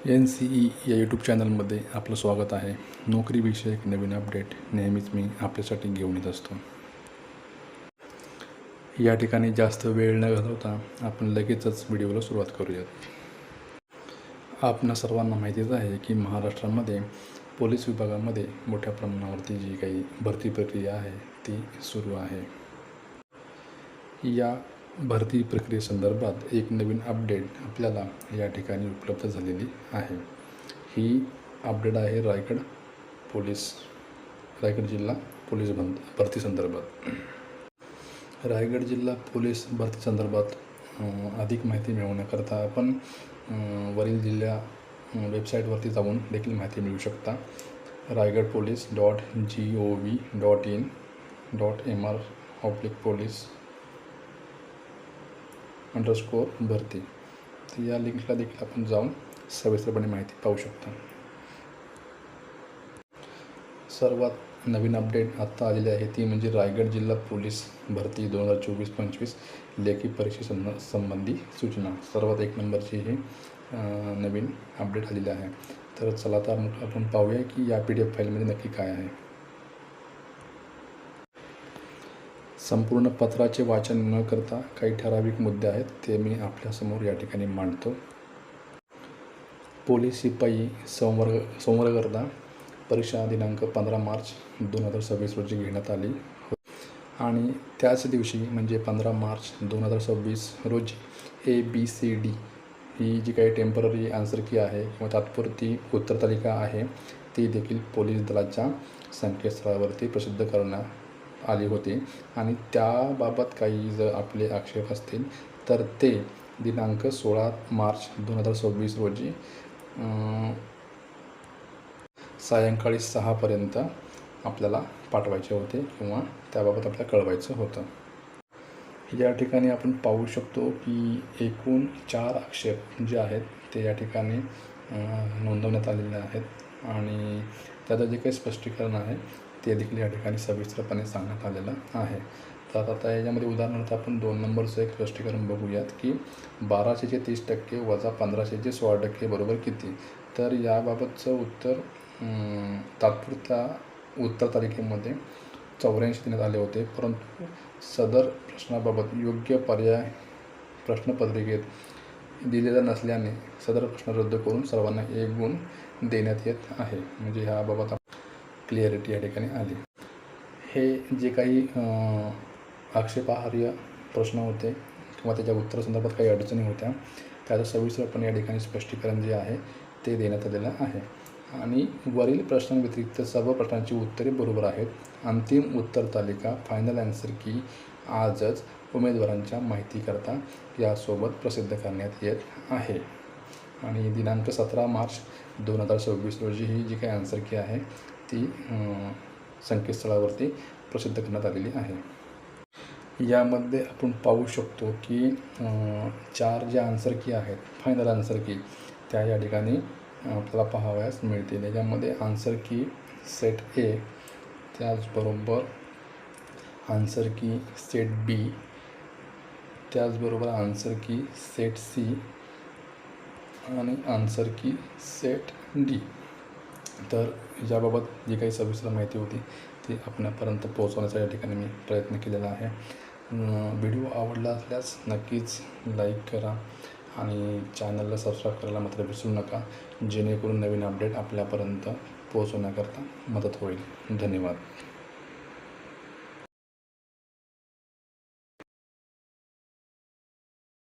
NCE या YouTube चॅनलमध्ये आपलं स्वागत आहे. नोकरीविषयक नवीन अपडेट नेहमीच मी आपल्यासाठी घेऊन येत असतो. या ठिकाणी जास्त वेळ न घालवता आपण लगेचच व्हिडिओला सुरुवात करूयात. आपणा सर्वांना माहितीच आहे की महाराष्ट्रामध्ये पोलीस विभागामध्ये मोठ्या प्रमाणावरती जी काही भरती प्रक्रिया आहे ती सुरू आहे. या भरती प्रक्रियेसंदर्भात एक नवीन अपडेट आपल्याला या ठिकाणी उपलब्ध झालेली आहे. ही अपडेट आहे रायगड जिल्हा पोलीस भरती संदर्भात. रायगड जिल्हा पोलीस भरती संदर्भात अधिक माहिती मिळवण्याकरता आपण वरील जिल्हा वेबसाईटवरती जाऊन देखील माहिती मिळवू शकता. raigad.gov.in/police_भरती तर या लिंकला देखील आपण जाऊन सविस्तरपणे माहिती पाहू शकता. सर्वात नवीन अपडेट आत्ता आलेली आहे ती म्हणजे रायगड जिल्हा पोलीस भरती 2024-25 लेखी परीक्षेसंबंधी सूचना. सर्वात एक नंबरची ही नवीन अपडेट आलेली आहे. तर चला तर आपण पाहूया की या PDF फाईलमध्ये नक्की काय आहे. संपूर्ण पत्राचे वाचन न करता काही ठराविक मुद्दे आहेत ते मी आपल्यासमोर या ठिकाणी मांडतो. पोलीस शिपाई संवर्गकरता परीक्षा दिनांक 15 मार्च 2026 रोजी घेण्यात आली आणि त्याच दिवशी म्हणजे 15 मार्च 2026 रोजी ABCD ही जी काही टेम्पररी आन्सर की आहे किंवा तात्पुरती उत्तर तालिका आहे ती देखील पोलीस दलाच्या संकेतस्थळावरती प्रसिद्ध करण्यात आली होती आणि त्याबाबत काही जर आपले आक्षेप असतील तर ते दिनांक 16 मार्च 2026 रोजी सायंकाळी 6 पर्यंत आपल्याला पाठवायचे होते किंवा त्याबाबत आपल्याला कळवायचं होतं. या ठिकाणी आपण पाहू शकतो की एकूण 4 आक्षेप जे आहेत ते या ठिकाणी नोंदवण्यात आलेले आहेत आणि त्याचं जे काही स्पष्टीकरण आहे ते देखील या ठिकाणी सविस्तरपणे सांगण्यात आलेलं आहे. तर आता याच्यामध्ये उदाहरणार्थ आपण 2 नंबरचं एक स्पष्टीकरण बघूयात की 1200चे 30% वजा 1500चे 16% बरोबर किती. तर याबाबतचं उत्तर तात्पुरत्या उत्तर तालिकेमध्ये 84 देण्यात आले होते, परंतु सदर प्रश्नाबाबत योग्य पर्याय प्रश्नपत्रिकेत दिलेला नसल्याने सदर प्रश्न रद्द करून सर्वांना 1 गुण देण्यात येत आहे. म्हणजे ह्याबाबत क्लिअरिटी या ठिकाणी आली. हे जे काही आक्षेपार्ह प्रश्न होते किंवा त्याच्या उत्तरासंदर्भात काही अडचणी होत्या त्याचं सविस्तरपणे या ठिकाणी स्पष्टीकरण जे आहे ते देण्यात आलेलं आहे आणि वरील प्रश्नांव्यतिरिक्त सर्व प्रश्नांची उत्तरे बरोबर आहेत. अंतिम उत्तर तालिका फायनल आन्सर की आजच उमेदवारांच्या माहितीकरता यासोबत प्रसिद्ध करण्यात येत आहे आणि दिनांक 17 मार्च 2026 रोजी ही जी काही आन्सर की आहे ती संकेतस्थळावरती प्रसिद्ध करण्यात आलेली आहे. यामध्ये आपण पाहू शकतो की 4 ज्या आन्सर की आहेत फायनल आन्सर की त्या या ठिकाणी आपल्याला पाहावयास मिळतील. याच्यामध्ये आन्सर की सेट A, त्याचबरोबर आन्सर की सेट B, त्याचबरोबर आन्सर की सेट C आणि आन्सर की सेट D. तर याबाबत जी काही सविस्तर माहिती होती ती आपल्यापर्यंत पोहोचवण्याचा या ठिकाणी मी प्रयत्न केलेला आहे. व्हिडिओ आवडला असल्यास नक्कीच लाईक करा आणि चॅनलला सबस्क्राईब करायला मात्र विसरू नका, जेणेकरून नवीन अपडेट आपल्यापर्यंत पोहोचवण्याकरता मदत होईल. धन्यवाद.